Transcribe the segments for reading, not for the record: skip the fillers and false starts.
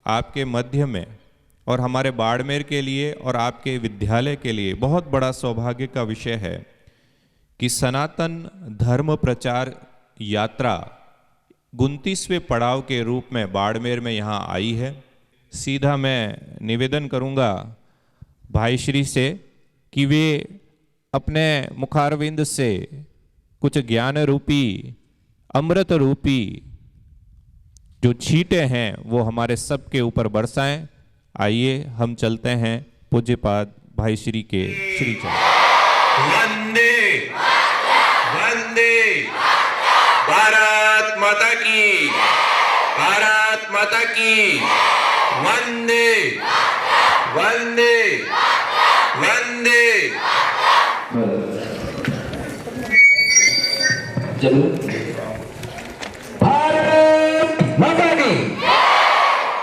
आपके मध्य में और हमारे बाड़मेर के लिए और आपके विद्यालय के लिए बहुत बड़ा सौभाग्य का विषय है कि सनातन धर्म प्रचार यात्रा 29वें पड़ाव के रूप में बाड़मेर में यहाँ आई है। सीधा मैं निवेदन करूँगा भाई श्री से कि वे अपने मुखारविंद से कुछ ज्ञान रूपी अमृत रूपी जो छींटे हैं वो हमारे सबके ऊपर बरसाएं। आइए हम चलते हैं पूज्यपाद भाई श्री के श्री चरण। वंदे वंदे भारत माता की, भारत माता की। वंदे वंदे वंदे। भारत माता की,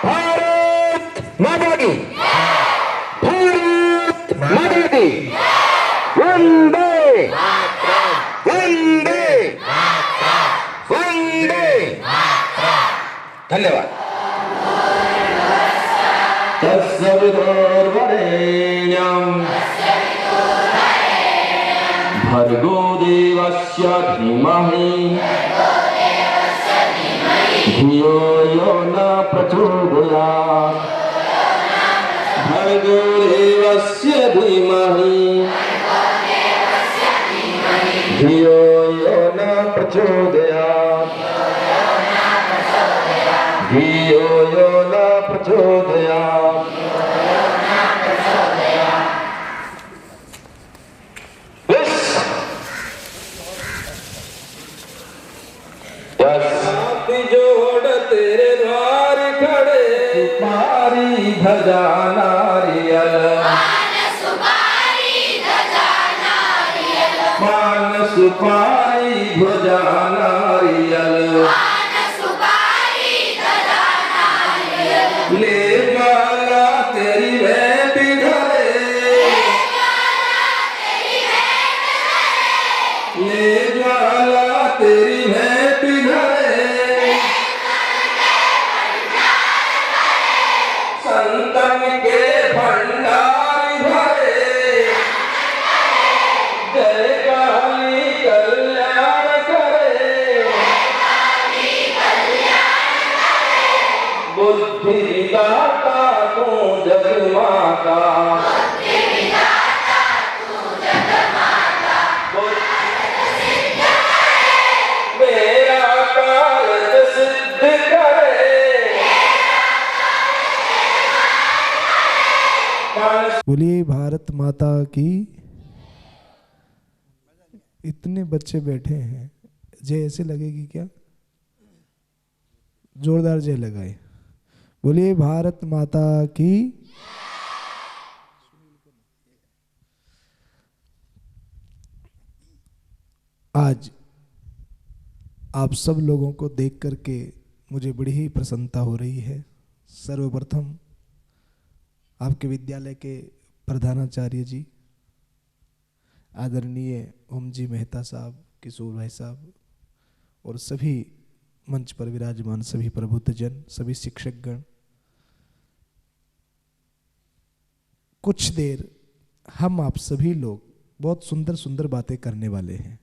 भारत माता की, भारत माता की। वंदे वंदे वंदे। धन्यवाद। तत्सवितुर्वरेण्यं भर्गो देवस्य धीमहि धियो यो न प्रचोदयात्। भर्गो देवस्य धीमहि धियो यो न प्रचोदयात्। धियो यो न प्रचोदयात्। जोड़ तेरे द्वार खड़े सुपारी ध्वजा नारियल, मान सुपारी ध्वजा नारियल, मान सुपारी ध्वजा नारियल। ले ज्वाला तेरी है पिघले, ले ज्वाला तेरी है पिघले। संतन के भंडार भरे, जय काली कल्याण करे। बुद्धि दाता तू जगमाता, मेरा कार्य सिद्ध करे। बोलिए भारत माता की। इतने बच्चे बैठे हैं, जय ऐसे लगेगी क्या? जोरदार जय लगाए। बोलिए भारत माता की। आज आप सब लोगों को देख करके मुझे बड़ी ही प्रसन्नता हो रही है। सर्वप्रथम आपके विद्यालय के प्रधानाचार्य जी आदरणीय ओम जी मेहता साहब, किशोर भाई साहब और सभी मंच पर विराजमान सभी प्रबुद्धजन, सभी शिक्षकगण, कुछ देर हम आप सभी लोग बहुत सुंदर सुंदर बातें करने वाले हैं।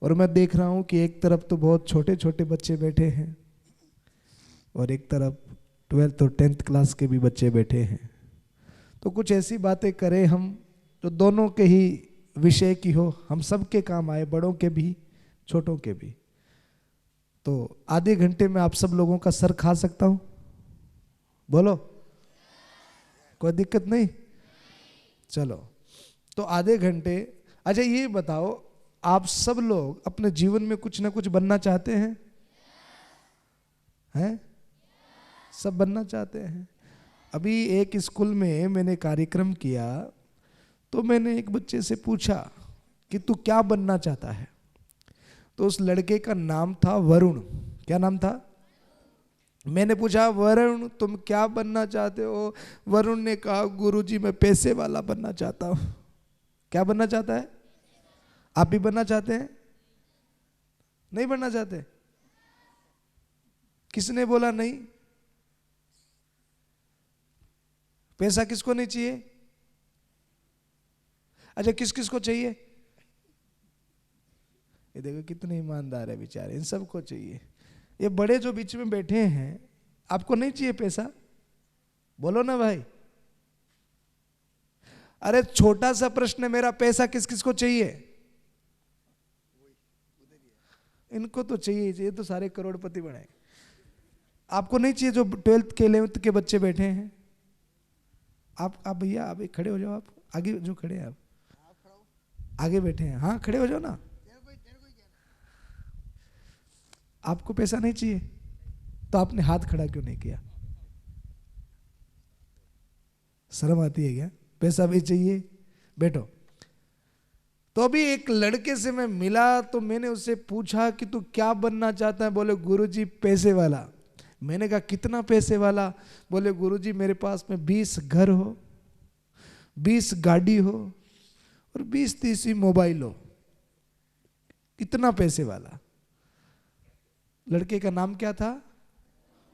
और मैं देख रहा हूं कि एक तरफ तो बहुत छोटे छोटे बच्चे बैठे हैं और एक तरफ 12th और 10th क्लास के भी बच्चे बैठे हैं। तो कुछ ऐसी बातें करें हम जो दोनों के ही विषय की हो, हम सबके काम आए, बड़ों के भी छोटों के भी। तो आधे घंटे में आप सब लोगों का सर खा सकता हूं? बोलो, कोई दिक्कत नहीं? चलो, तो आधे घंटे। अच्छा ये बताओ, आप सब लोग अपने जीवन में कुछ ना कुछ बनना चाहते हैं? हैं? सब बनना चाहते हैं। अभी एक स्कूल में मैंने कार्यक्रम किया तो मैंने एक बच्चे से पूछा कि तू क्या बनना चाहता है? तो उस लड़के का नाम था वरुण। क्या नाम था? मैंने पूछा वरुण तुम क्या बनना चाहते हो? वरुण ने कहा गुरुजी मैं पैसे वाला बनना चाहता हूँ। क्या बनना चाहता है? आप भी बनना चाहते हैं? नहीं बनना चाहते? किसने बोला नहीं? पैसा किसको नहीं चाहिए? अच्छा, किस किस को चाहिए? ये देखो कितने ईमानदार है बेचारे, इन सबको चाहिए। ये बड़े जो बीच में बैठे हैं, आपको नहीं चाहिए पैसा? बोलो ना भाई। अरे छोटा सा प्रश्न है मेरा, पैसा किस किस को चाहिए? इनको तो चाहिए, चाहिए तो सारे करोड़पति बने। आपको नहीं चाहिए? जो 12th के 11th के बच्चे बैठे हैं, आप भैया आप खड़े हो जाओ, आप आगे जो खड़े हैं, आप आगे बैठे हैं, हाँ खड़े हो जाओ ना। आपको पैसा नहीं चाहिए तो आपने हाथ खड़ा क्यों नहीं किया? शर्म आती है क्या? पैसा भी चाहिए, बैठो। तो अभी एक लड़के से मैं मिला तो मैंने उससे पूछा कि तू क्या बनना चाहता है? बोले गुरुजी पैसे वाला। मैंने कहा कितना पैसे वाला? बोले गुरुजी मेरे पास में 20 घर हो, 20 गाड़ी हो और 20-30 मोबाइल हो। कितना पैसे वाला? लड़के का नाम क्या था?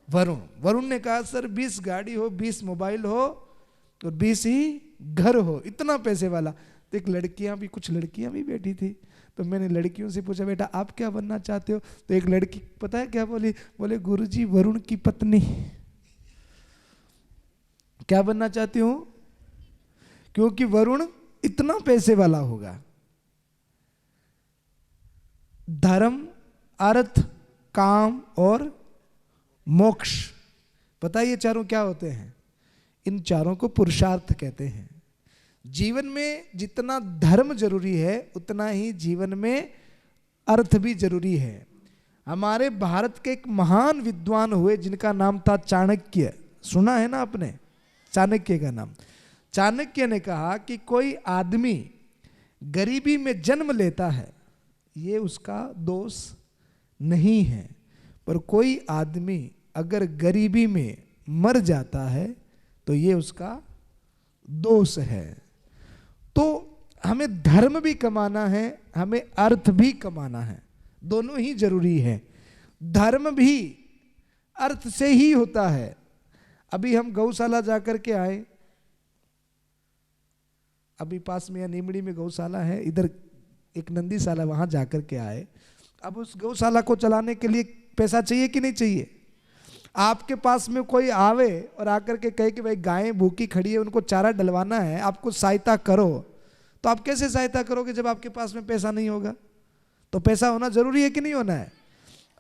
वरुण। वरुण ने कहा सर 20 गाड़ी हो, 20 मोबाइल हो और 20 ही घर हो, इतना पैसे वाला। तो एक कुछ लड़कियां भी बैठी थी, तो मैंने लड़कियों से पूछा बेटा आप क्या बनना चाहते हो? तो एक लड़की पता है क्या बोली? बोले गुरुजी वरुण की पत्नी। क्या बनना चाहती हूं? क्योंकि वरुण इतना पैसे वाला होगा। धर्म, अर्थ, काम और मोक्ष, पता है ये चारों क्या होते हैं? इन चारों को पुरुषार्थ कहते हैं। जीवन में जितना धर्म जरूरी है उतना ही जीवन में अर्थ भी जरूरी है। हमारे भारत के एक महान विद्वान हुए जिनका नाम था चाणक्य। सुना है ना आपने चाणक्य का नाम? चाणक्य ने कहा कि कोई आदमी गरीबी में जन्म लेता है ये उसका दोष नहीं है, पर कोई आदमी अगर गरीबी में मर जाता है तो ये उसका दोष है। तो हमें धर्म भी कमाना है, हमें अर्थ भी कमाना है, दोनों ही जरूरी है। धर्म भी अर्थ से ही होता है। अभी हम गौशाला जाकर के आए, अभी पास में या नीमड़ी में गौशाला है, इधर एक नंदीशाला, वहां जाकर के आए। अब उस गौशाला को चलाने के लिए पैसा चाहिए कि नहीं चाहिए? आपके पास में कोई आवे और आकर के कहे कि भाई गायें भूखी खड़ी है, उनको चारा डलवाना है, आपको सहायता करो, तो आप कैसे सहायता करोगे जब आपके पास में पैसा नहीं होगा? तो पैसा होना जरूरी है कि नहीं होना है?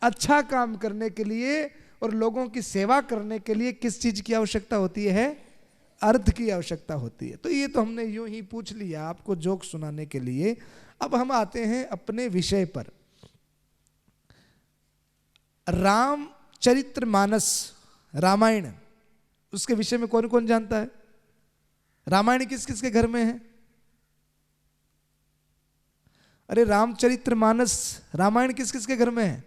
अच्छा काम करने के लिए और लोगों की सेवा करने के लिए किस चीज की आवश्यकता होती है? अर्थ की आवश्यकता होती है। तो ये तो हमने यूं ही पूछ लिया आपको जोक सुनाने के लिए। अब हम आते हैं अपने विषय पर। रामचरितमानस, रामायण, उसके विषय में कौन कौन जानता है? रामायण किस किस के घर में है? अरे रामचरितमानस, रामायण किस किस के घर में है?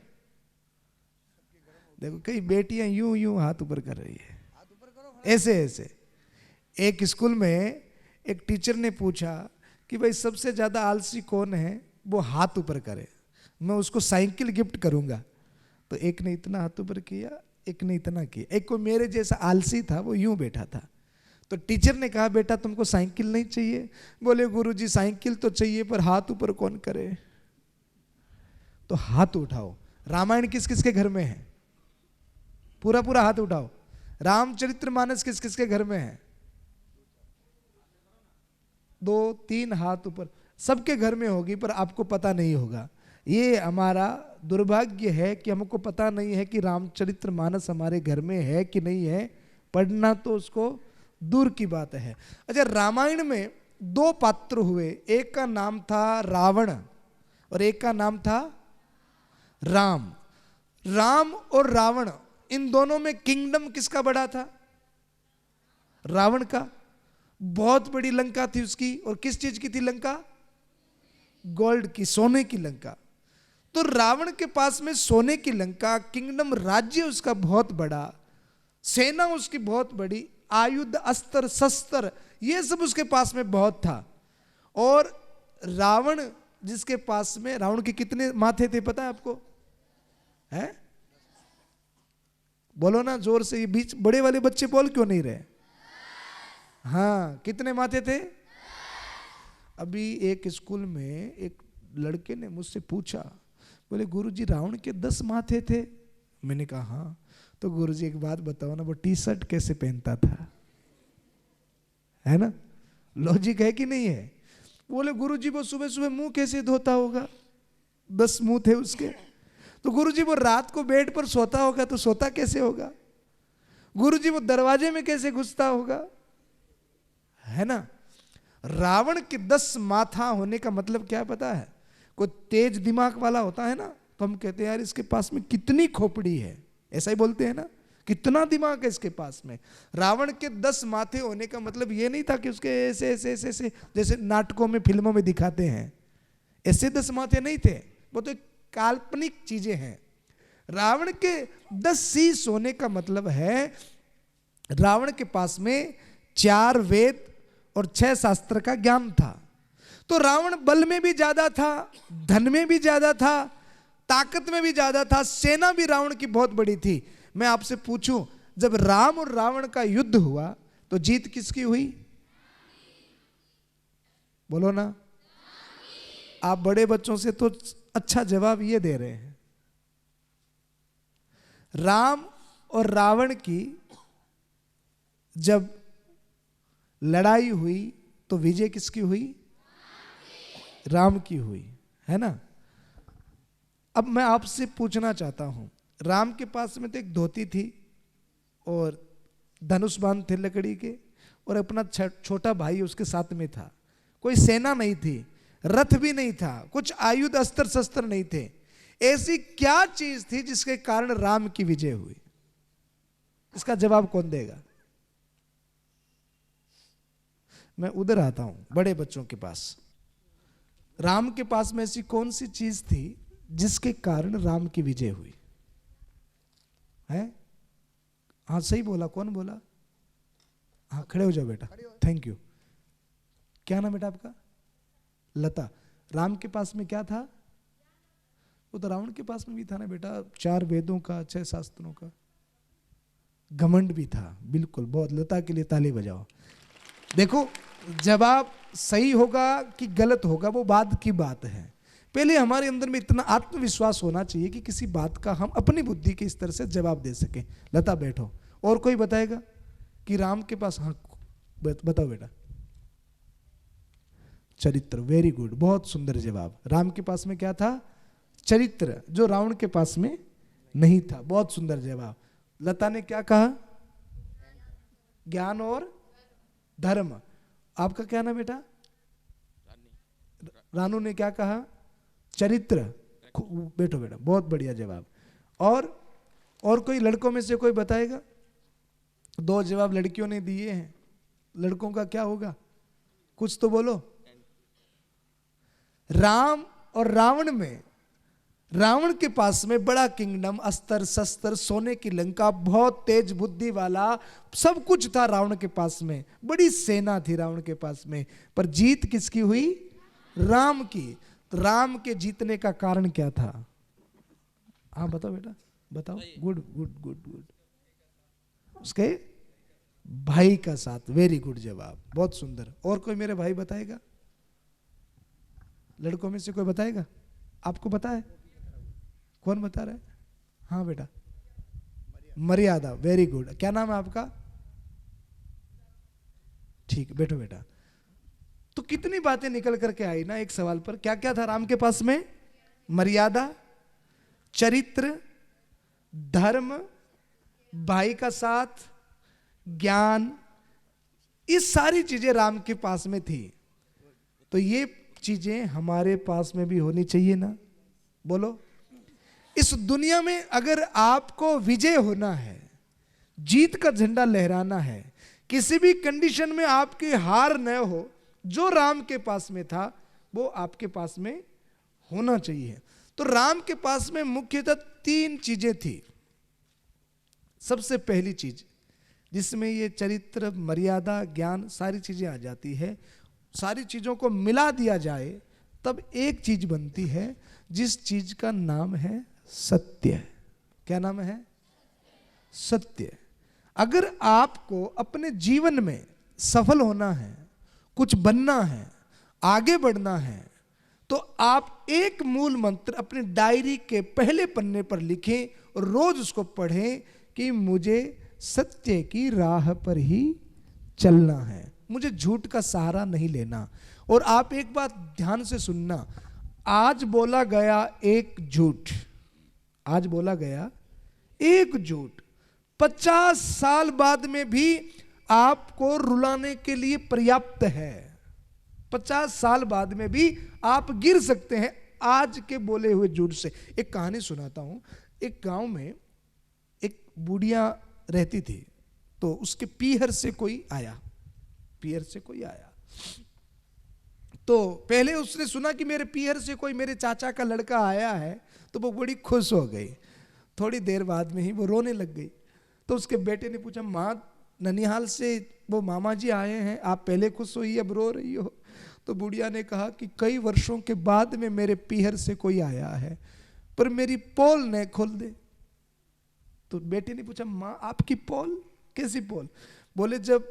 देखो कई बेटियां यूं यूं हाथ ऊपर कर रही है, ऐसे ऐसे। एक स्कूल में एक टीचर ने पूछा कि भाई सबसे ज्यादा आलसी कौन है, वो हाथ ऊपर करे, मैं उसको साइकिल गिफ्ट करूंगा। तो एक ने इतना हाथ ऊपर किया, एक ने इतना किया। एक को मेरे जैसा आलसी था, वो यूं बैठा था। तो टीचर ने कहा बेटा तुमको साइकिल नहीं चाहिए? बोले गुरुजी साइकिल तो चाहिए पर हाथ ऊपर कौन करे? तो हाथ उठाओ। रामायण किस किस के घर में है? पूरा पूरा हाथ उठाओ। रामचरितमानस किस किस के घर में है? 2-3 हाथ ऊपर। सबके घर में होगी पर आपको पता नहीं होगा। ये हमारा दुर्भाग्य है कि हमको पता नहीं है कि रामचरितमानस हमारे घर में है कि नहीं है। पढ़ना तो उसको दूर की बात है। अच्छा, रामायण में 2 पात्र हुए, एक का नाम था रावण और एक का नाम था राम। राम और रावण, इन दोनों में किंगडम किसका बड़ा था? रावण का। बहुत बड़ी लंका थी उसकी, और किस चीज की थी लंका? गोल्ड की, सोने की लंका। तो रावण के पास में सोने की लंका, किंगडम, राज्य उसका बहुत बड़ा, सेना उसकी बहुत बड़ी, आयुध, अस्त्र शस्त्र, ये सब उसके पास में बहुत था। और रावण जिसके पास में, रावण के कितने माथे थे पता है आपको? है? बोलो ना जोर से, ये बीच बड़े वाले बच्चे बोल क्यों नहीं रहे? हाँ, कितने माथे थे? अभी एक स्कूल में एक लड़के ने मुझसे पूछा, बोले गुरुजी रावण के 10 माथे थे। मैंने कहा हाँ। तो गुरुजी एक बात बताओ ना, वो टी शर्ट कैसे पहनता था? है ना, लॉजिक है कि नहीं है? बोले गुरुजी वो सुबह सुबह मुंह कैसे धोता होगा, 10 मुंह थे उसके। तो गुरुजी वो रात को बेड पर सोता होगा तो सोता कैसे होगा? गुरुजी वो दरवाजे में कैसे घुसता होगा? है ना। रावण के 10 माथा होने का मतलब क्या पता है? कोई तेज दिमाग वाला होता है ना, तो हम कहते हैं यार इसके पास में कितनी खोपड़ी है, ऐसा ही बोलते हैं ना, कितना दिमाग है इसके पास में। रावण के 10 माथे होने का मतलब ये नहीं था कि उसके ऐसे ऐसे ऐसे ऐसे जैसे नाटकों में फिल्मों में दिखाते हैं, ऐसे 10 माथे नहीं थे, वो तो काल्पनिक चीजें हैं। रावण के 10 शीश होने का मतलब है रावण के पास में 4 वेद और 6 शास्त्र का ज्ञान था। तो रावण बल में भी ज्यादा था, धन में भी ज्यादा था, ताकत में भी ज्यादा था, सेना भी रावण की बहुत बड़ी थी। मैं आपसे पूछूं, जब राम और रावण का युद्ध हुआ तो जीत किसकी हुई? बोलो ना। आप बड़े बच्चों से तो अच्छा जवाब ये दे रहे हैं। राम और रावण की जब लड़ाई हुई तो विजय किसकी हुई? राम की हुई, है ना। अब मैं आपसे पूछना चाहता हूं, राम के पास में तो एक धोती थी और धनुष बाण थे लकड़ी के, और अपना छोटा भाई उसके साथ में था। कोई सेना नहीं थी, रथ भी नहीं था, कुछ आयुध अस्त्र शस्त्र नहीं थे। ऐसी क्या चीज थी जिसके कारण राम की विजय हुई? इसका जवाब कौन देगा? मैं उधर आता हूं, बड़े बच्चों के पास। राम के पास में ऐसी कौन सी चीज थी जिसके कारण राम की विजय हुई? है? हाँ सही बोला, कौन बोला? हाँ खड़े हो जाओ बेटा, थैंक यू। क्या नाम बेटा आपका? लता। राम के पास में क्या था? वो तो रावण के पास में भी था ना बेटा, 4 वेदों का, 6 शास्त्रों का, घमंड भी था। बिल्कुल, बहुत। लता के लिए ताली बजाओ। देखो, जवाब सही होगा कि गलत होगा वो बाद की बात है। पहले हमारे अंदर में इतना आत्मविश्वास होना चाहिए कि किसी बात का हम अपनी बुद्धि के स्तर से जवाब दे सकें। लता बैठो। और कोई बताएगा कि राम के पास? हाँ बताओ बेटा। चरित्र। वेरी गुड, बहुत सुंदर जवाब। राम के पास में क्या था? चरित्र, जो रावण के पास में नहीं था। बहुत सुंदर जवाब। लता ने क्या कहा? ज्ञान और धर्म। आपका क्या नाम बेटा? रानू ने क्या कहा? चरित्र। बैठो बेटा, बहुत बढ़िया जवाब। और कोई लड़कों में से कोई बताएगा? 2 जवाब लड़कियों ने दिए हैं, लड़कों का क्या होगा? कुछ तो बोलो। राम और रावण में, रावण के पास में बड़ा किंगडम, अस्त्र शस्त्र, सोने की लंका, बहुत तेज बुद्धि वाला सब कुछ था रावण के पास में, बड़ी सेना थी रावण के पास में। पर जीत किसकी हुई? राम की। राम के जीतने का कारण क्या था? हाँ बताओ बेटा, बताओ। Good good good good. उसके भाई का साथ। वेरी गुड जवाब, बहुत सुंदर। और कोई मेरे भाई बताएगा? लड़कों में से कोई बताएगा? आपको पता है? कौन बता रहा है? हाँ बेटा, मर्यादा। Very good. क्या नाम है आपका? ठीक, बैठो बेटा। तो कितनी बातें निकल करके आई ना एक सवाल पर। क्या क्या था राम के पास में? मर्यादा, चरित्र, धर्म, भाई का साथ, ज्ञान, ये सारी चीजें राम के पास में थी। तो ये चीजें हमारे पास में भी होनी चाहिए ना? बोलो। इस दुनिया में अगर आपको विजय होना है, जीत का झंडा लहराना है, किसी भी कंडीशन में आपकी हार न हो, जो राम के पास में था वो आपके पास में होना चाहिए। तो राम के पास में मुख्यतः 3 चीजें थी। सबसे पहली चीज जिसमें ये चरित्र, मर्यादा, ज्ञान सारी चीजें आ जाती है, सारी चीजों को मिला दिया जाए तब एक चीज बनती है, जिस चीज का नाम है सत्य। क्या नाम है? सत्य। अगर आपको अपने जीवन में सफल होना है, कुछ बनना है, आगे बढ़ना है, तो आप एक मूल मंत्र अपनी डायरी के पहले पन्ने पर लिखें और रोज उसको पढ़ें कि मुझे सत्य की राह पर ही चलना है, मुझे झूठ का सहारा नहीं लेना। और आप एक बात ध्यान से सुनना, आज बोला गया एक झूठ, आज बोला गया एक झूठ 50 साल बाद में भी आपको रुलाने के लिए पर्याप्त है। 50 साल बाद में भी आप गिर सकते हैं आज के बोले हुए झूठ से। एक कहानी सुनाता हूं। एक गांव में एक बुढ़िया रहती थी, तो उसके पीहर से कोई आया, पीहर से कोई आया। तो पहले उसने सुना कि मेरे पीहर से कोई मेरे चाचा का लड़का आया है, तो वो बड़ी खुश हो गई। थोड़ी देर बाद में ही वो रोने लग गई। तो उसके बेटे ने पूछा, माँ ननिहाल से वो मामा जी आए हैं, आप पहले खुश हुई अब रो रही हो? तो बुढ़िया ने कहा कि कई वर्षों के बाद में मेरे पीहर से कोई आया है, पर मेरी पोल न खोल दे। तो बेटे ने पूछा, माँ आपकी पोल? कैसी पोल? बोले, जब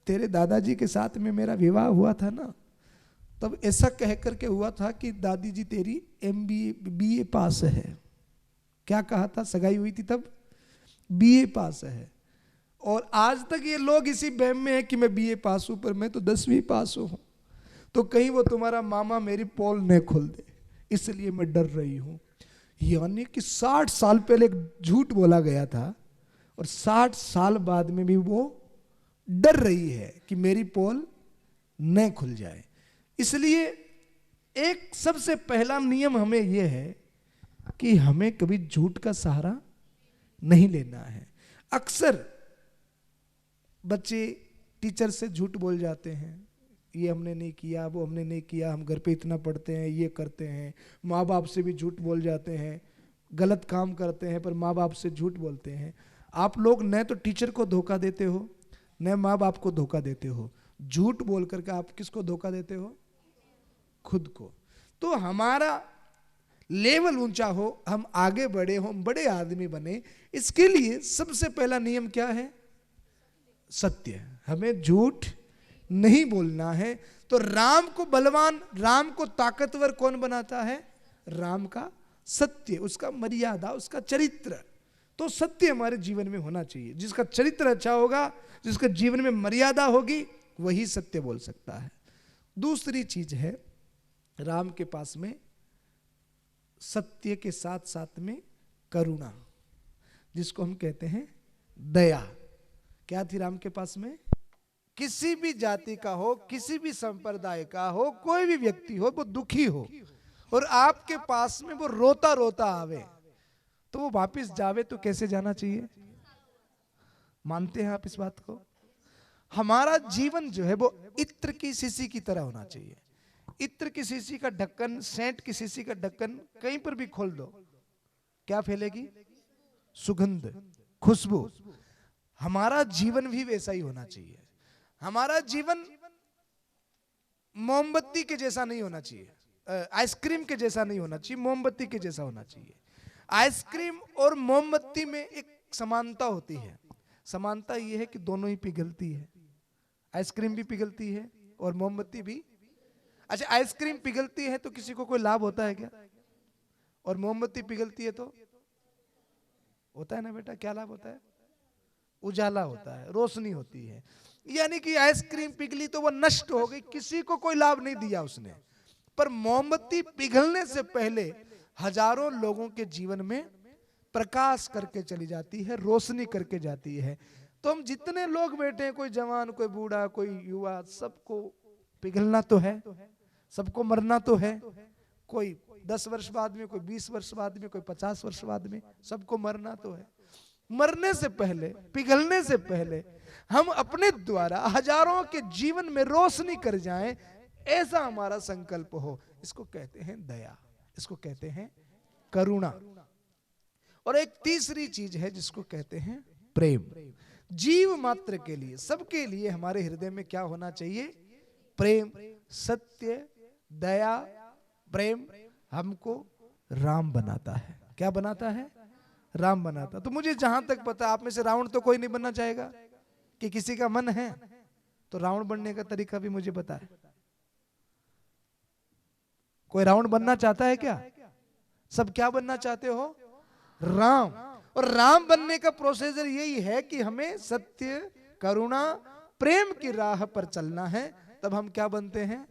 तेरे दादाजी के साथ में मेरा विवाह हुआ था ना, तब ऐसा कह करके हुआ था कि दादी जी तेरी BA पास है। क्या कहा था? सगाई हुई थी तब BA पास है। और आज तक ये लोग इसी बहम में है कि मैं BA पास हूं, पर मैं तो 10वीं पास हूं। तो कहीं वो तुम्हारा मामा मेरी पोल न खोल दे, इसलिए मैं डर रही हूं। यानी कि 60 साल पहले एक झूठ बोला गया था और 60 साल बाद में भी वो डर रही है कि मेरी पोल न खुल जाए। इसलिए एक सबसे पहला नियम हमें यह है कि हमें कभी झूठ का सहारा नहीं लेना है। अक्सर बच्चे टीचर से झूठ बोल जाते हैं, ये हमने नहीं किया, वो हमने नहीं किया, हम घर पे इतना पढ़ते हैं, ये करते हैं। माँ बाप से भी झूठ बोल जाते हैं, गलत काम करते हैं पर माँ बाप से झूठ बोलते हैं। आप लोग न तो टीचर को धोखा देते हो, न माँ बाप को धोखा देते हो। झूठ बोल करके आप किसको धोखा देते हो? खुद को। तो हमारा लेवल ऊंचा हो, हम आगे बढ़े हो, बड़े आदमी बने, इसके लिए सबसे पहला नियम क्या है? सत्य। हमें झूठ नहीं बोलना है। तो राम को बलवान, राम को ताकतवर कौन बनाता है? राम का सत्य, उसका मर्यादा, उसका चरित्र। तो सत्य हमारे जीवन में होना चाहिए। जिसका चरित्र अच्छा होगा, जिसका जीवन में मर्यादा होगी, वही सत्य बोल सकता है। दूसरी चीज है, राम के पास में सत्य के साथ साथ में करुणा, जिसको हम कहते हैं दया। क्या थी राम के पास में? किसी भी जाति का हो, किसी भी संप्रदाय का हो, कोई भी व्यक्ति हो, वो दुखी हो और आपके पास में वो रोता रोता आवे, तो वो वापस जावे तो कैसे जाना चाहिए? मानते हैं आप इस बात को? हमारा जीवन जो है वो इत्र की शीशी की तरह होना चाहिए। इत्र की शीशी का ढक्कन, सेंट की शीशी का ढक्कन कहीं पर भी खोल दो, क्या फैलेगी? सुगंध, खुशबू। हमारा जीवन भी वैसा ही होना चाहिए। हमारा जीवन मोमबत्ती के जैसा नहीं होना चाहिए, आइसक्रीम के जैसा नहीं होना चाहिए, मोमबत्ती के जैसा होना चाहिए। आइसक्रीम और मोमबत्ती में एक समानता होती है। समानता यह है कि दोनों ही पिघलती है। आइसक्रीम भी पिघलती है और मोमबत्ती भी। अच्छा, आइसक्रीम पिघलती है तो किसी को कोई लाभ होता है क्या? और मोमबत्ती पिघलती है तो होता है ना बेटा? क्या लाभ होता है? उजाला होता है, रोशनी होती है। यानी कि आइसक्रीम पिघली तो वो नष्ट हो गई, किसी को कोई लाभ नहीं दिया उसने। पर मोमबत्ती पिघलने से पहले हजारों लोगों के जीवन में प्रकाश करके चली जाती है, रोशनी करके जाती है। तो हम जितने लोग बैठे हैं, कोई जवान, कोई बूढ़ा, कोई युवा, सबको पिघलना तो है, सबको मरना तो है। कोई 10 वर्ष बाद में, कोई 20 वर्ष बाद में, कोई 50 वर्ष बाद में, सबको मरना तो है। मरने से पहले, पिघलने से पहले हम अपने द्वारा हजारों के जीवन में रोशनी कर जाएं, ऐसा हमारा संकल्प हो। इसको कहते हैं दया, इसको कहते हैं करुणा। और एक तीसरी चीज है जिसको कहते हैं प्रेम। जीव मात्र के लिए, सबके लिए हमारे हृदय में क्या होना चाहिए? प्रेम, सत्य, दया। प्रेम हमको राम बनाता है। क्या बनाता है? राम बनाता। तो मुझे जहां तक पता, आप में से रावण तो कोई नहीं बनना चाहेगा कि किसी का मन है तो रावण बनने का तरीका भी मुझे बताए। कोई रावण बनना चाहता है क्या? सब क्या बनना चाहते हो? राम। और राम बनने का प्रोसीजर यही है कि हमें सत्य, करुणा, प्रेम की राह पर चलना है, तब हम क्या बनते हैं?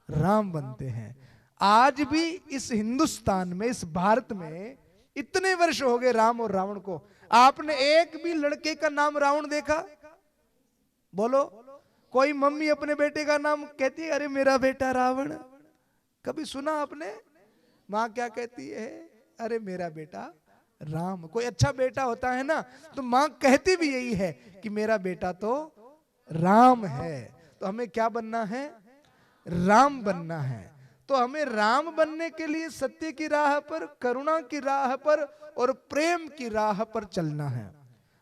राम बनते हैं। आज भी इस हिंदुस्तान में, इस भारत में इतने वर्ष हो गए राम और रावण को, आपने एक भी लड़के का नाम रावण देखा? बोलो। कोई मम्मी अपने बेटे का नाम कहती है, अरे मेरा बेटा रावण? कभी सुना आपने? माँ क्या कहती है? अरे मेरा बेटा राम। कोई अच्छा बेटा होता है ना, तो माँ कहती भी यही है कि मेरा बेटा तो राम है। तो हमें क्या बनना है? राम बनना है। तो हमें राम बनने के लिए सत्य की राह पर, करुणा की राह पर और प्रेम की राह पर चलना है।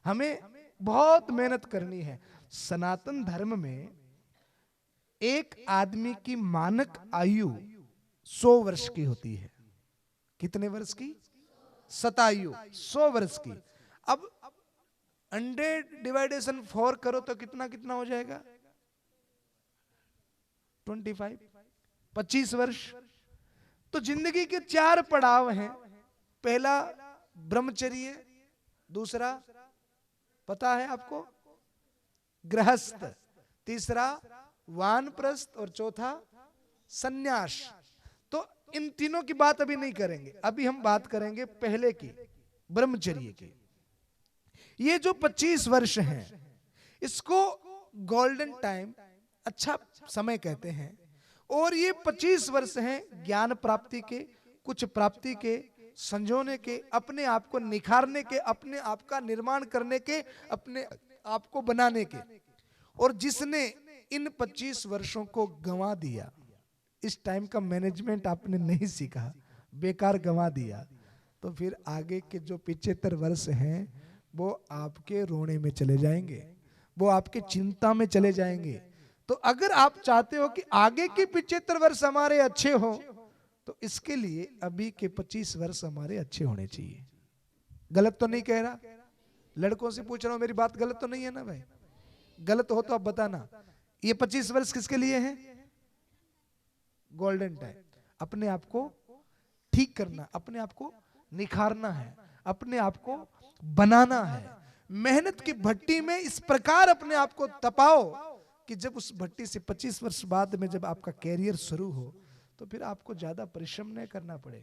हमें बहुत मेहनत करनी है। सनातन धर्म में एक आदमी की मानक आयु 100 वर्ष की होती है। कितने वर्ष की? शतायु 100 वर्ष की। अब 100/4 करो तो कितना कितना हो जाएगा? 25, 25 वर्ष। तो जिंदगी के 4 पड़ाव हैं। पहला ब्रह्मचर्य, दूसरा पता है आपको गृहस्थ, तीसरा वानप्रस्थ और चौथा सन्यास। तो इन तीनों की बात अभी नहीं करेंगे, अभी हम बात करेंगे पहले की, ब्रह्मचर्य की। ये जो 25 वर्ष हैं, इसको गोल्डन टाइम, अच्छा समय कहते हैं। और ये 25 वर्ष हैं ज्ञान प्राप्ति के, कुछ प्राप्ति के, संजोने के, अपने आप को निखारने के, अपने आप का निर्माण करने के, अपने आप को बनाने के। और जिसने इन 25 वर्षों को गंवा दिया, इस टाइम का मैनेजमेंट आपने नहीं सीखा, बेकार गंवा दिया, तो फिर आगे के जो 75 वर्ष हैं वो आपके रोने में चले जाएंगे, वो आपके चिंता में चले जाएंगे। तो अगर आप चाहते हो कि आगे के 75 वर्ष हमारे अच्छे हो, तो इसके लिए अभी के 25 वर्ष हमारे अच्छे होने चाहिए। गलत तो नहीं कह रहा? लड़कों से पूछ रहा हूं, मेरी बात गलत तो नहीं है ना भाई? गलत हो तो आप बताना। ये 25 वर्ष किसके लिए है? Golden time. अपने आप को ठीक करना, अपने आप को निखारना है, अपने आप को बनाना है। मेहनत की भट्टी में इस प्रकार अपने आप को तपाओ कि जब उस भट्टी से 25 वर्ष बाद में जब आपका कैरियर शुरू हो, तो फिर आपको ज्यादा परिश्रम नहीं करना पड़े।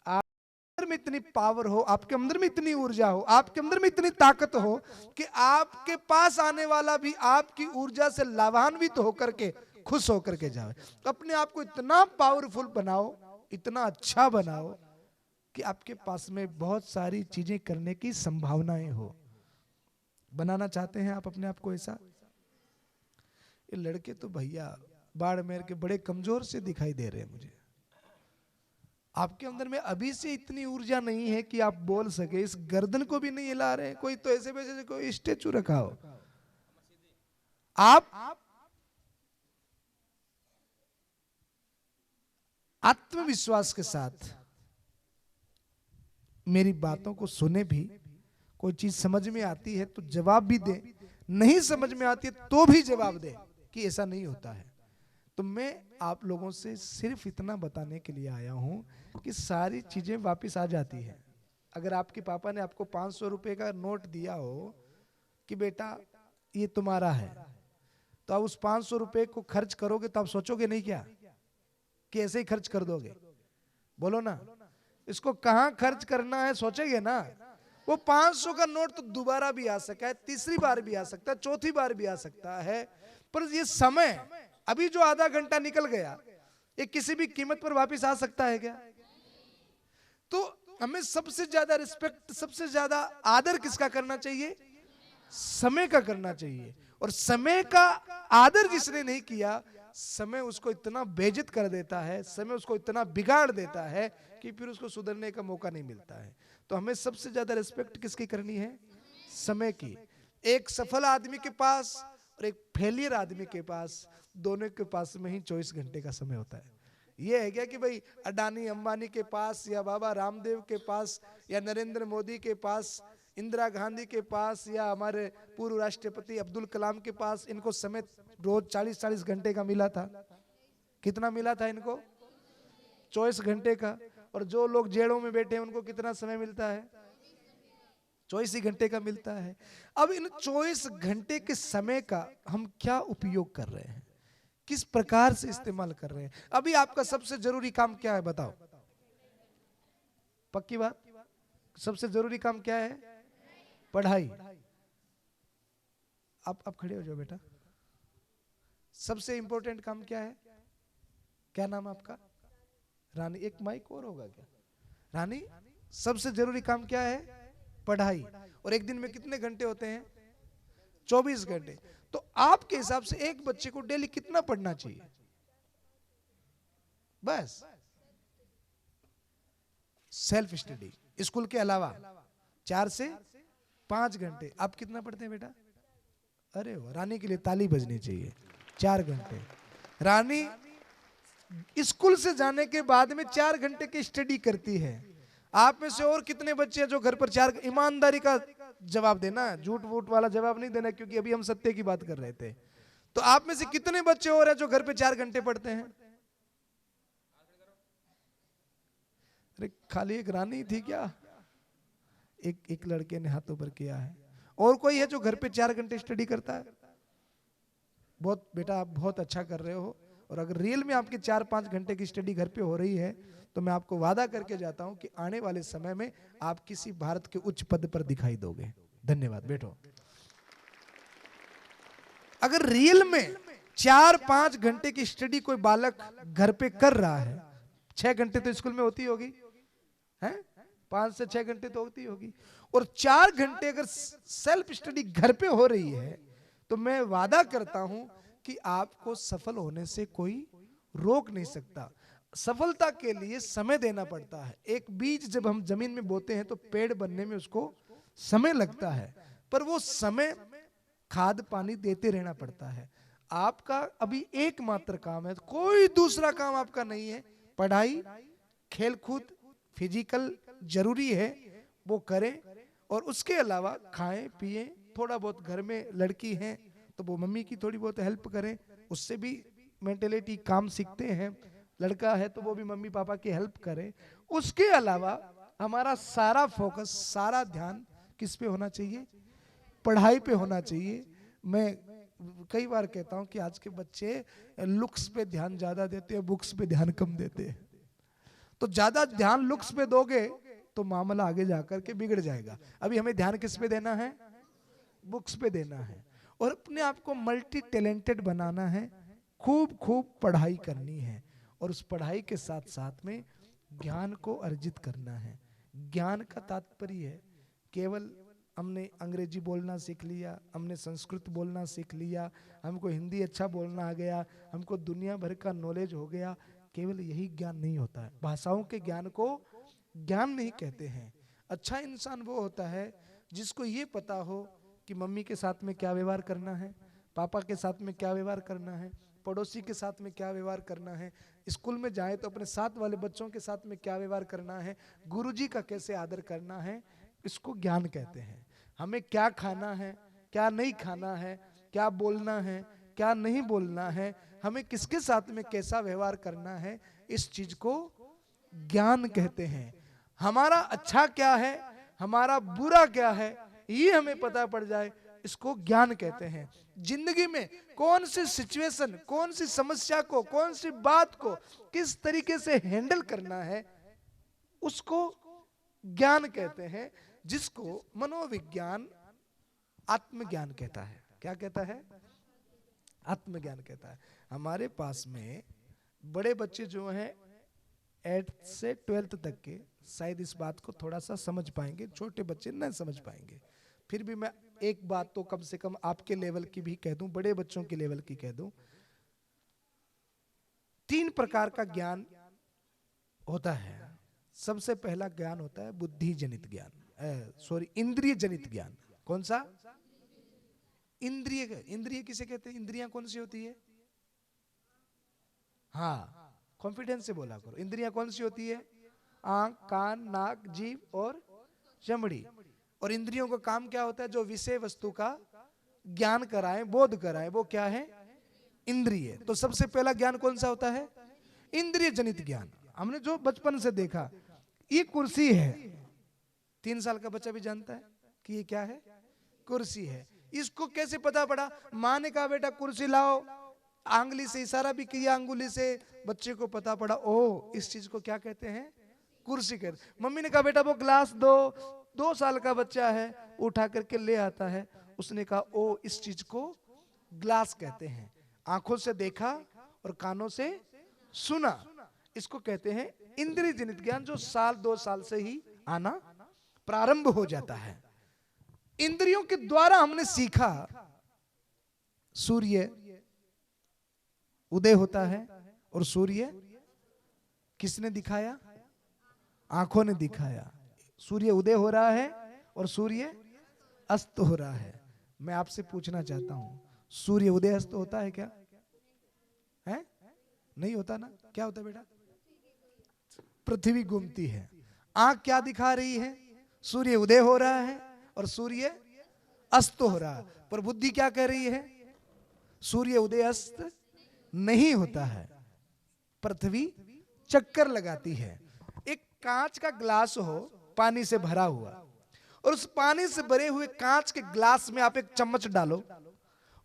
आपके अंदर में इतनी पावर हो, आपके अंदर में इतनी ऊर्जा हो, आपके अंदर में इतनी ताकत हो कि आपके पास आने वाला भी आपकी ऊर्जा से लाभान्वित होकर के खुश होकर के जाए। अपने आप को इतना पावरफुल बनाओ, इतना अच्छा बनाओ कि आपके पास में बहुत सारी चीजें करने की संभावनाएं हो। बनाना चाहते हैं आप अपने आप को ऐसा? ये लड़के तो भैया बाड़मेर के बड़े कमजोर से दिखाई दे रहे हैं मुझे। आपके अंदर में अभी से इतनी ऊर्जा नहीं है कि आप बोल सके, इस गर्दन को भी नहीं हिला रहे हैं। कोई तो ऐसे वैसे कोई स्टेचू रखा हो। आप आत्मविश्वास के साथ मेरी बातों को सुने भी, कोई चीज समझ में आती है तो जवाब भी दे, नहीं समझ में आती है तो भी जवाब दे कि ऐसा नहीं होता है। तो मैं आप लोगों से सिर्फ इतना बताने के लिए आया हूं कि सारी चीजें वापस आ जाती है। अगर आपके पापा ने आपको 500 रुपए का नोट दिया हो कि बेटा ये तुम्हारा है, तो आप उस 500 रुपए को खर्च करोगे तो आप सोचोगे नहीं क्या कि ऐसे ही खर्च कर दोगे? बोलो ना, इसको कहां खर्च करना है सोचेंगे ना। वो 500 का नोट तो दोबारा भी आ सकता है, तीसरी बार भी आ सकता है, चौथी बार भी आ सकता है, पर ये समय अभी जो आधा घंटा निकल गया, ये किसी भी कीमत पर वापस आ सकता है क्या? तो हमें सबसे ज्यादा रिस्पेक्ट, सबसे ज्यादा आदर किसका करना चाहिए? समय का करना चाहिए। और समय का आदर जिसने नहीं किया, समय उसको इतना बेइज्जत कर देता है, समय उसको इतना बिगाड़ देता है कि फिर उसको सुधरने का मौका नहीं मिलता है। तो हमें सबसे ज्यादा रिस्पेक्ट किसकी करनी है? समय की। एक सफल आदमी के पास और एक फेलियर आदमी के पास, दोनों के पास में ही 24 घंटे का समय होता है। ये है क्या कि भाई अडानी अंबानी के पास या बाबा रामदेव के पास या नरेंद्र मोदी के पास इंदिरा गांधी के पास या हमारे पूर्व राष्ट्रपति अब्दुल कलाम के पास इनको समय रोज 40-40 घंटे का मिला था। कितना मिला था इनको? 24 घंटे का। और जो लोग जेलों में बैठे हैं उनको कितना समय मिलता है? 24 ही घंटे का मिलता है। अब इन 24 घंटे के समय का हम क्या उपयोग कर रहे हैं, किस प्रकार से इस्तेमाल कर रहे हैं? अभी आपका सबसे जरूरी काम क्या है बताओ? पक्की बात, सबसे जरूरी काम क्या है? पढ़ाई। आप खड़े हो जाओ बेटा। सबसे इंपॉर्टेंट काम क्या है? क्या नाम आपका? रानी। एक माइक और होगा क्या? रानी, सबसे जरूरी काम क्या है? पढ़ाई। और एक दिन में कितने घंटे होते हैं? 24 घंटे। तो आपके हिसाब से एक बच्चे को डेली कितना पढ़ना चाहिए? बस सेल्फ स्टडी, स्कूल के अलावा 4 से 5 घंटे। आप कितना पढ़ते हैं बेटा? अरे वाह, रानी के लिए ताली बजनी चाहिए। 4 घंटे। रानी स्कूल से जाने के बाद में 4 घंटे की स्टडी करती है। आप में से और कितने बच्चे हैं जो घर पर 4? ईमानदारी का जवाब देना, झूठ वूठ वाला जवाब नहीं देना, क्योंकि अभी हम सत्य की बात कर रहे थे। तो आप में से कितने बच्चे और हैं जो घर पे 4 घंटे पढ़ते हैं? अरे खाली एक रानी थी क्या? एक लड़के ने हाथों पर किया है। और कोई है जो घर पे 4 घंटे स्टडी करता है? बहुत बेटा, आप बहुत अच्छा कर रहे हो। और अगर रियल में आपके 4-5 घंटे की स्टडी घर पे हो रही है तो मैं आपको वादा करके जाता हूं कि आने वाले समय में आप किसी भारत के उच्च पद पर दिखाई दोगे। धन्यवाद, बैठो। अगर रियल में 4-5 घंटे की स्टडी कोई बालक घर पे कर रहा है, 6 घंटे तो स्कूल में होती होगी, है? 5 से 6 घंटे तो होती होगी, और 4 घंटे अगर सेल्फ स्टडी घर पे हो रही है तो मैं वादा करता हूं कि आपको सफल होने से कोई रोक नहीं सकता। सफलता के लिए समय देना पड़ता है। एक बीज जब हम जमीन में बोते हैं तो पेड़ बनने में उसको समय लगता है, पर वो समय खाद पानी देते रहना पड़ता है। आपका अभी एकमात्र काम है, कोई दूसरा काम आपका नहीं है। पढ़ाई, खेलकूद, फिजिकल जरूरी है वो करें, और उसके अलावा खाएं पिएं, थोड़ा बहुत घर में लड़की हैं तो वो मम्मी की थोड़ी बहुत हेल्प करें, उससे भी मेंटेलिटी काम सीखते हैं। लड़का है तो वो भी मम्मी पापा की हेल्प करे। उसके अलावा हमारा सारा फोकस, सारा ध्यान किस पे होना चाहिए? पढ़ाई पे होना चाहिए। मैं कई बार कहता हूं कि आज के बच्चे लुक्स पे ध्यान ज्यादा देते हैं, बुक्स पे ध्यान कम देते हैं। तो ज्यादा ध्यान लुक्स पे दोगे तो मामला आगे जाकर के बिगड़ जाएगा। अभी हमें ध्यान किस पे देना है? बुक्स पे देना है। और अपने आप को मल्टी टैलेंटेड बनाना है, खूब खूब पढ़ाई करनी है, और उस पढ़ाई के साथ साथ में ज्ञान को अर्जित करना है। ज्ञान का तात्पर्य है केवल हमने अंग्रेजी बोलना सीख लिया, हमने संस्कृत बोलना सीख लिया, हमको हिंदी अच्छा बोलना आ गया, हमको दुनिया भर का नॉलेज हो गया, केवल यही ज्ञान नहीं होता है। भाषाओं के ज्ञान को ज्ञान नहीं कहते हैं। अच्छा इंसान वो होता है जिसको ये पता हो कि मम्मी के साथ में क्या व्यवहार करना है, पापा के साथ में क्या व्यवहार करना है, पड़ोसी के साथ में क्या व्यवहार करना है, स्कूल में जाए तो अपने साथ वाले बच्चों के साथ में क्या व्यवहार करना है, गुरुजी का कैसे आदर करना है, इसको ज्ञान कहते हैं। हमें क्या खाना है, क्या नहीं खाना है, क्या बोलना है, क्या नहीं बोलना है, हमें किसके साथ में कैसा व्यवहार करना है, इस चीज को ज्ञान कहते हैं। हमारा अच्छा क्या है, हमारा बुरा क्या है, ये हमें पता पड़ जाए, इसको ज्ञान कहते हैं। जिंदगी में कौन सी सिचुएशन, कौन सी समस्या को, कौन सी बात को किस तरीके से हैंडल करना है, उसको ज्ञान कहते हैं, जिसको मनोविज्ञान आत्मज्ञान कहता है। क्या कहता है? आत्मज्ञान कहता है। हमारे पास में बड़े बच्चे जो हैं 8 से 12th तक के, शायद इस बात को थोड़ा सा समझ पाएंगे, छोटे बच्चे नहीं समझ पाएंगे। फिर भी मैं एक बात तो कम से कम आपके लेवल की भी कह दूं, बड़े बच्चों के लेवल की कह दूं। 3 प्रकार का ज्ञान होता है। सबसे पहला ज्ञान होता है बुद्धि जनित ज्ञान, इंद्रिय जनित ज्ञान। कौन सा? इंद्रिय। इंद्रिय किसे कहते हैं? इंद्रियां कौन सी होती है? हाँ, कॉन्फिडेंस से बोला करो। इंद्रियां कौन सी होती है? आंख, कान, नाक, जीभ और चमड़ी। और इंद्रियों का काम क्या होता है? जो विषय वस्तु का ज्ञान कराए, बोध कराए, वो क्या है? इंद्रिय। तो सबसे पहला ज्ञान कौन सा होता है? इंद्रिय जनित ज्ञान। हमने जो बचपन से देखा, ये कुर्सी है, 3 साल का बच्चा भी जानता है कि ये क्या है? कुर्सी है। इसको कैसे पता पड़ा? माँ ने कहा बेटा कुर्सी लाओ, आंगली से इशारा भी किया, अंगुली से, बच्चे को पता पड़ा, ओ इस चीज को क्या कहते हैं? कुर्सी कहते। मम्मी ने कहा बेटा वो ग्लास दो, 2 साल का बच्चा है, उठा करके ले आता है, उसने कहा ओ इस चीज को ग्लास कहते हैं। आंखों से देखा और कानों से सुना, इसको कहते हैं इंद्रिय जनित ज्ञान, जो 1-2 साल से ही आना प्रारंभ हो जाता है। इंद्रियों के द्वारा हमने सीखा, सूर्य उदय होता है, और सूर्य किसने दिखाया? आंखों ने दिखाया। सूर्य उदय हो रहा है और सूर्य अस्त हो रहा है। मैं आपसे पूछना चाहता हूं, सूर्य उदय अस्त होता है क्या? है? नहीं होता ना? क्या होता है बेटा? पृथ्वी घूमती है। आंख क्या दिखा रही है? सूर्य उदय हो रहा है और सूर्य अस्त हो रहा है। पर बुद्धि क्या कह रही है? सूर्य उदय अस्त नहीं होता है, पृथ्वी चक्कर लगाती है। एक कांच का ग्लास हो, पानी से भरा हुआ, और उस पानी से भरे हुए कांच के ग्लास में आप एक चम्मच डालो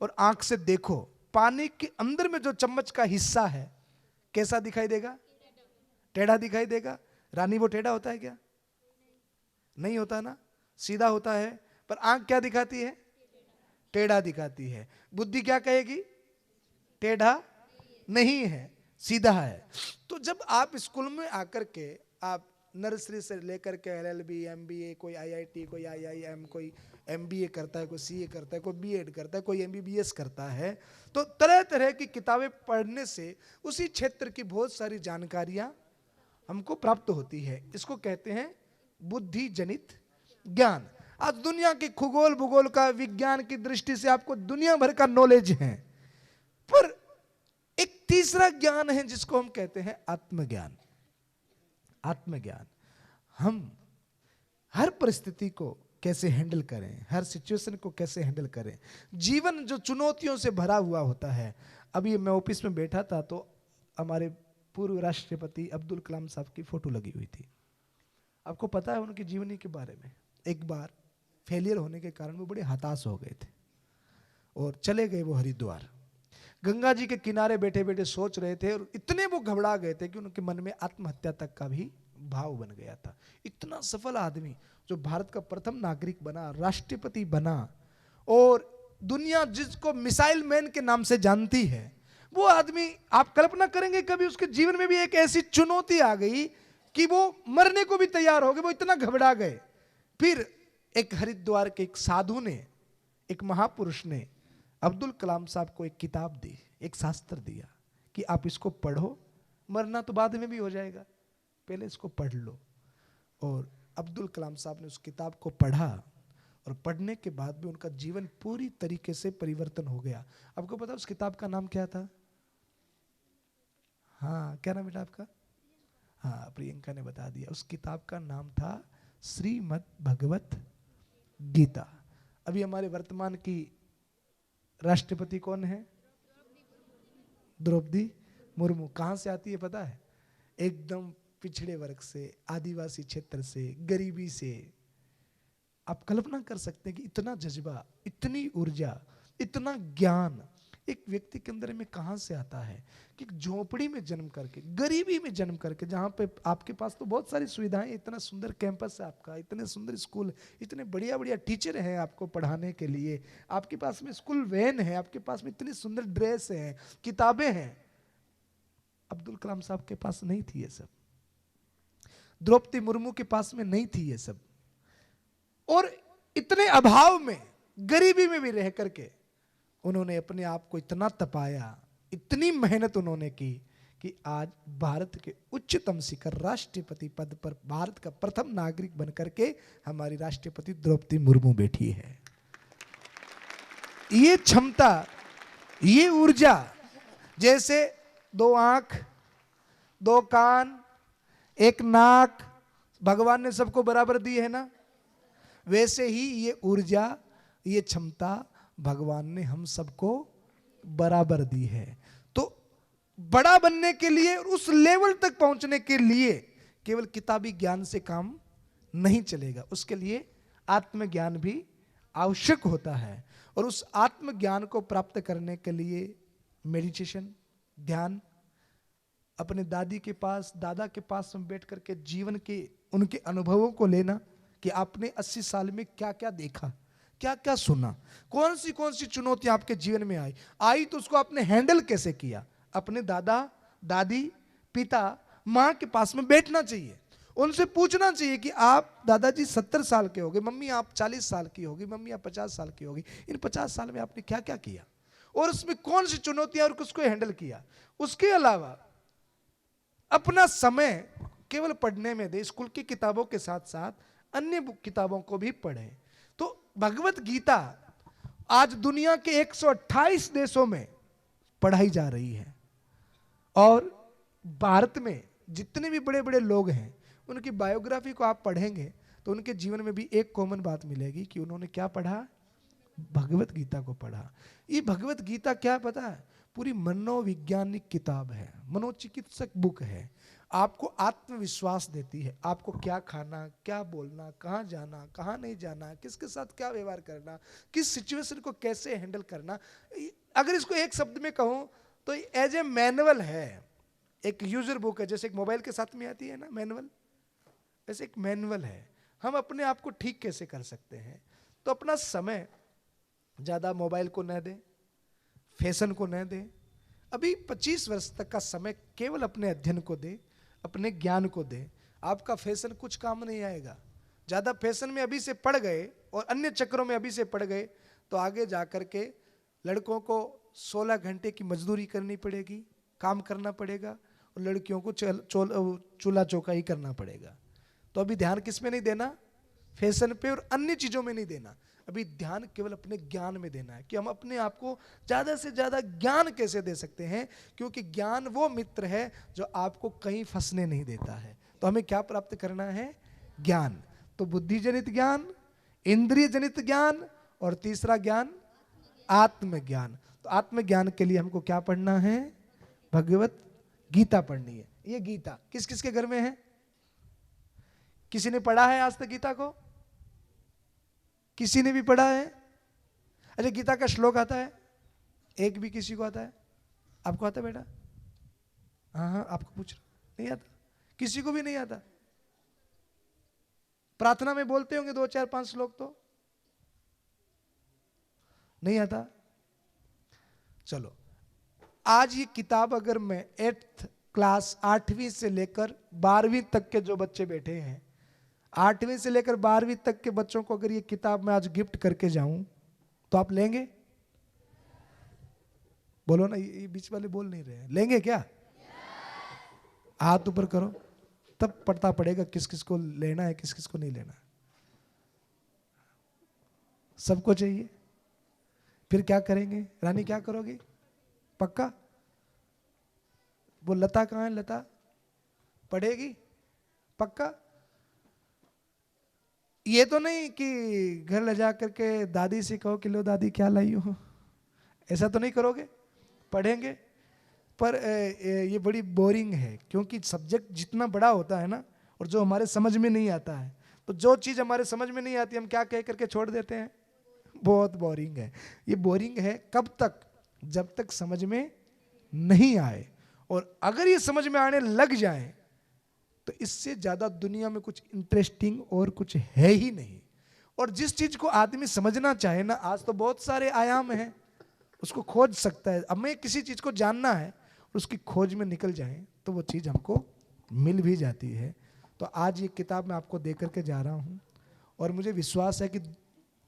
और आंख से देखो, पानी के अंदर में जो चम्मच का हिस्सा है कैसा दिखाई देगा? टेढ़ा दिखाई देगा। रानी वो टेढ़ा होता है क्या? नहीं होता ना, सीधा होता है। पर आंख क्या दिखाती है? टेढ़ा दिखाती है। बुद्धि क्या कहेगी? टेढ़ा नहीं है, सीधा है। तो जब आप स्कूल में आकर के, आप नर्सरी से लेकर के LLB, MBA, कोई IIT, कोई IIM, कोई MBA करता है, कोई CA करता है, कोई B.Ed करता है, कोई MBBS करता है, तो तरह तरह की किताबें पढ़ने से उसी क्षेत्र की बहुत सारी जानकारियां हमको प्राप्त होती है। इसको कहते हैं बुद्धि जनित ज्ञान। आज दुनिया की खगोल भूगोल का, विज्ञान की दृष्टि से आपको दुनिया भर का नॉलेज है, पर एक तीसरा ज्ञान है जिसको हम कहते हैं आत्मज्ञान। आत्मज्ञान, हम हर परिस्थिति को कैसे हैंडल करें, हर सिचुएशन को कैसे हैंडल करें। जीवन जो चुनौतियों से भरा हुआ होता है। अभी मैं ऑफिस में बैठा था तो हमारे पूर्व राष्ट्रपति अब्दुल कलाम साहब की फोटो लगी हुई थी। आपको पता है उनकी जीवनी के बारे में? एक बार फेलियर होने के कारण वो बड़े हताश हो गए थे और चले गए वो हरिद्वार। गंगा जी के किनारे बैठे बैठे सोच रहे थे और इतने वो घबरा गए थे कि उनके मन में आत्महत्या तक का भी भाव बन गया था। इतना सफल आदमी जो भारत का प्रथम नागरिक बना, राष्ट्रपति बना, और दुनिया जिसको मिसाइल मैन के नाम से जानती है, वो आदमी, आप कल्पना करेंगे कभी उसके जीवन में भी एक ऐसी चुनौती आ गई कि वो मरने को भी तैयार हो गए, वो इतना घबरा गए। फिर एक हरिद्वार के एक साधु ने, एक महापुरुष ने अब्दुल कलाम साहब को एक किताब दी, एक शास्त्र दिया कि आप इसको पढ़ो, मरना तो बाद में भी हो जाएगा, पहले इसको पढ़ लो। और अब्दुल कलाम साहब ने उस किताब को पढ़ा और पढ़ने के बाद भी उनका जीवन पूरी तरीके से परिवर्तन हो गया। आपको पता उस किताब का नाम क्या था? हाँ, क्या नाम बेटा आपका? हाँ, प्रियंका ने बता दिया। उस किताब का नाम था श्रीमद् भगवत गीता। अभी हमारे वर्तमान की राष्ट्रपति कौन है? द्रौपदी मुर्मू। कहां से आती है पता है? एकदम पिछड़े वर्ग से, आदिवासी क्षेत्र से, गरीबी से। आप कल्पना कर सकते हैं कि इतना जज्बा, इतनी ऊर्जा, इतना ज्ञान एक व्यक्ति के अंदर में कहां से आता है कि झोपड़ी में जन्म करके, गरीबी में जन्म करके, जहां पे आपके पास तो बहुत सारी सुविधाएं, इतना सुंदर कैंपस है आपका, इतने सुंदर स्कूल, इतने बढ़िया बढ़िया टीचर हैं आपको पढ़ाने के लिए, आपके पास में स्कूल वैन है, आपके पास में इतनी सुंदर ड्रेस है, किताबें हैं। अब्दुल कलाम साहब के पास नहीं थी ये सब, द्रौपदी मुर्मू के पास में नहीं थी ये सब। और इतने अभाव में, गरीबी में भी रह करके उन्होंने अपने आप को इतना तपाया, इतनी मेहनत उन्होंने की कि आज भारत के उच्चतम शिखर राष्ट्रपति पद पर भारत का प्रथम नागरिक बनकर के हमारी राष्ट्रपति द्रौपदी मुर्मू बैठी है। ये क्षमता, ये ऊर्जा, जैसे 2 आंख, 2 कान, 1 नाक, भगवान ने सबको बराबर दी है ना, वैसे ही ये ऊर्जा, ये क्षमता भगवान ने हम सबको बराबर दी है। तो बड़ा बनने के लिए, उस लेवल तक पहुंचने के लिए केवल किताबी ज्ञान से काम नहीं चलेगा, उसके लिए आत्मज्ञान भी आवश्यक होता है। और उस आत्मज्ञान को प्राप्त करने के लिए मेडिटेशन, ध्यान, अपने दादी के पास, दादा के पास में बैठ करके जीवन के उनके अनुभवों को लेना कि आपने 80 साल में क्या क्या देखा, क्या क्या सुना, कौन सी चुनौतियां आपके जीवन में आई तो उसको आपने हैंडल कैसे किया। अपने दादा दादी, पिता, माँ के पास में बैठना चाहिए, उनसे पूछना चाहिए कि आप दादाजी 70 साल के हो गए, मम्मी आप 40 साल की होगी, मम्मी आप 50 साल की होगी, इन 50 साल में आपने क्या क्या किया और उसमें कौन सी चुनौतियां और किसको हैंडल किया। उसके अलावा अपना समय केवल पढ़ने में दे, स्कूल की किताबों के साथ साथ अन्य किताबों को भी पढ़े। तो भगवत गीता आज दुनिया के 128 देशों में पढ़ाई जा रही है और भारत में जितने भी बड़े बड़े लोग हैं उनकी बायोग्राफी को आप पढ़ेंगे तो उनके जीवन में भी एक कॉमन बात मिलेगी कि उन्होंने क्या पढ़ा, भगवत गीता को पढ़ा। ये भगवत गीता क्या पता है, पूरी मनोवैज्ञानिक किताब है, मनोचिकित्सक बुक है। आपको आत्मविश्वास देती है, आपको क्या खाना, क्या बोलना, कहाँ जाना, कहाँ नहीं जाना, किसके साथ क्या व्यवहार करना, किस सिचुएशन को कैसे हैंडल करना। अगर इसको एक शब्द में कहूँ तो एज ए मैनुअल है, एक यूजर बुक है। जैसे एक मोबाइल के साथ में आती है ना मैनुअल, ऐसे एक मैनुअल है, हम अपने आप को ठीक कैसे कर सकते हैं। तो अपना समय ज़्यादा मोबाइल को न दें, फैशन को न दें। अभी 25 वर्ष तक का समय केवल अपने अध्ययन को दे, अपने ज्ञान को दे। आपका फैशन कुछ काम नहीं आएगा। ज़्यादा फैशन में अभी से पड़ गए और अन्य चक्रों में अभी से पड़ गए तो आगे जा कर के लड़कों को 16 घंटे की मजदूरी करनी पड़ेगी, काम करना पड़ेगा, और लड़कियों को चूल्हा चौका ही करना पड़ेगा। तो अभी ध्यान किस में नहीं देना, फैशन पे और अन्य चीज़ों में नहीं देना। अभी ध्यान केवल अपने ज्ञान में देना है कि हम अपने आप को ज़्यादा से ज़्यादा ज्ञान कैसे दे सकते हैं, क्योंकि ज्ञान वो मित्र है जो आपको कहीं फंसने नहीं देता है। तो हमें क्या प्राप्त करना है, ज्ञान। तो बुद्धि जनित ज्ञान, इंद्रिय जनित ज्ञान, और तीसरा ज्ञान आत्मज्ञान। तो आत्मज्ञान के लिए हमको क्या पढ़ना है, भगवत गीता पढ़नी है। ये गीता किस किस के घर में है, किसी ने पढ़ा है आज तक गीता को? किसी ने भी पढ़ा है? अच्छा, गीता का श्लोक आता है? एक भी किसी को आता है? आपको आता है बेटा? हाँ हाँ, आपको पूछ रहा, नहीं आता? किसी को भी नहीं आता? प्रार्थना में बोलते होंगे 2 4 5 श्लोक, तो नहीं आता। चलो, आज ये किताब अगर मैं 8th क्लास 8वीं से लेकर 12वीं तक के जो बच्चे बैठे हैं, 8वीं से लेकर 12वीं तक के बच्चों को अगर ये किताब मैं आज गिफ्ट करके जाऊं तो आप लेंगे? बोलो ना, ये बीच वाले बोल नहीं रहे हैं, लेंगे क्या? हाथ ऊपर करो, तब पता पड़ेगा किस किस को लेना है, किस किस को नहीं लेना। सबको चाहिए। फिर क्या करेंगे रानी, क्या करोगी? पक्का? वो लता कहाँ है, लता पढ़ेगी पक्का? ये तो नहीं कि घर ले जा करके दादी से कहो कि लो दादी क्या लाई हो, ऐसा तो नहीं करोगे? पढ़ेंगे। पर ये बड़ी बोरिंग है, क्योंकि सब्जेक्ट जितना बड़ा होता है ना, और जो हमारे समझ में नहीं आता है, तो जो चीज़ हमारे समझ में नहीं आती हम क्या कह करके छोड़ देते हैं, बहुत बोरिंग है। ये बोरिंग है कब तक, जब तक समझ में नहीं आए। और अगर ये समझ में आने लग जाए तो इससे ज़्यादा दुनिया में कुछ इंटरेस्टिंग और कुछ है ही नहीं। और जिस चीज़ को आदमी समझना चाहे ना, आज तो बहुत सारे आयाम हैं, उसको खोज सकता है। अब हमें किसी चीज़ को जानना है और उसकी खोज में निकल जाए तो वो चीज़ हमको मिल भी जाती है। तो आज ये किताब मैं आपको दे करके जा रहा हूँ, और मुझे विश्वास है कि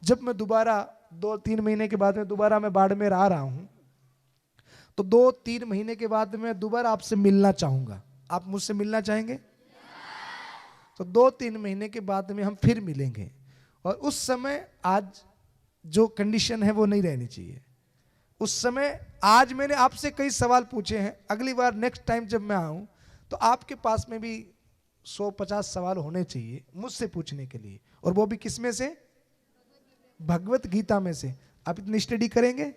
जब मैं दोबारा 2-3 महीने के बाद में दोबारा मैं बाड़मेर आ रहा हूँ, तो 2-3 महीने के बाद मैं दोबारा आपसे मिलना चाहूँगा। आप मुझसे मिलना चाहेंगे? तो 2-3 महीने के बाद में हम फिर मिलेंगे, और उस समय आज जो कंडीशन है वो नहीं रहनी चाहिए। उस समय आज मैंने आपसे कई सवाल पूछे हैं, अगली बार नेक्स्ट टाइम जब मैं आऊँ तो आपके पास में भी 100-50 सवाल होने चाहिए मुझसे पूछने के लिए, और वो भी किस में से? भगवत गीता में से। आप इतनी स्टडी करेंगे,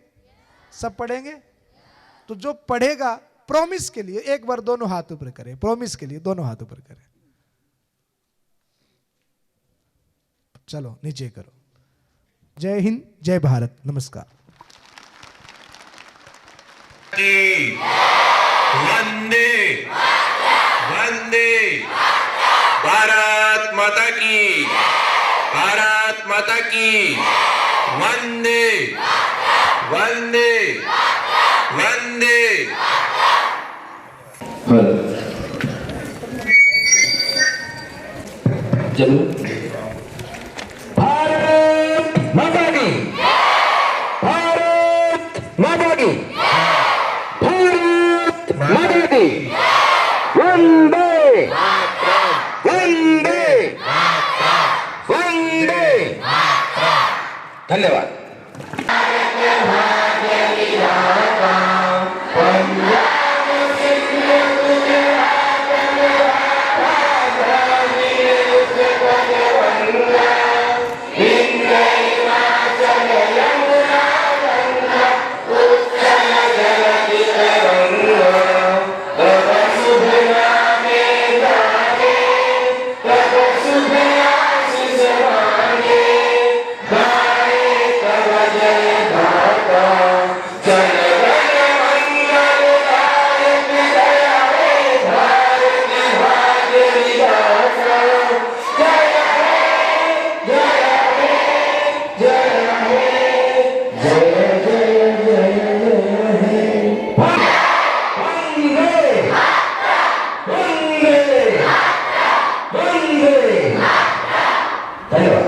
सब पढ़ेंगे, तो जो पढ़ेगा प्रॉमिस के लिए एक बार दोनों हाथ ऊपर करें, प्रॉमिस के लिए दोनों हाथ ऊपर करें। चलो नीचे करो। जय हिंद, जय भारत, नमस्कार। वंदे वंदे भारत माता की, भारत माता की, वंदे वंदे वंदे। चलो। भारत माता की, भारत माता की, भारत माता की, वंदे वंदे वंदे। धन्यवाद।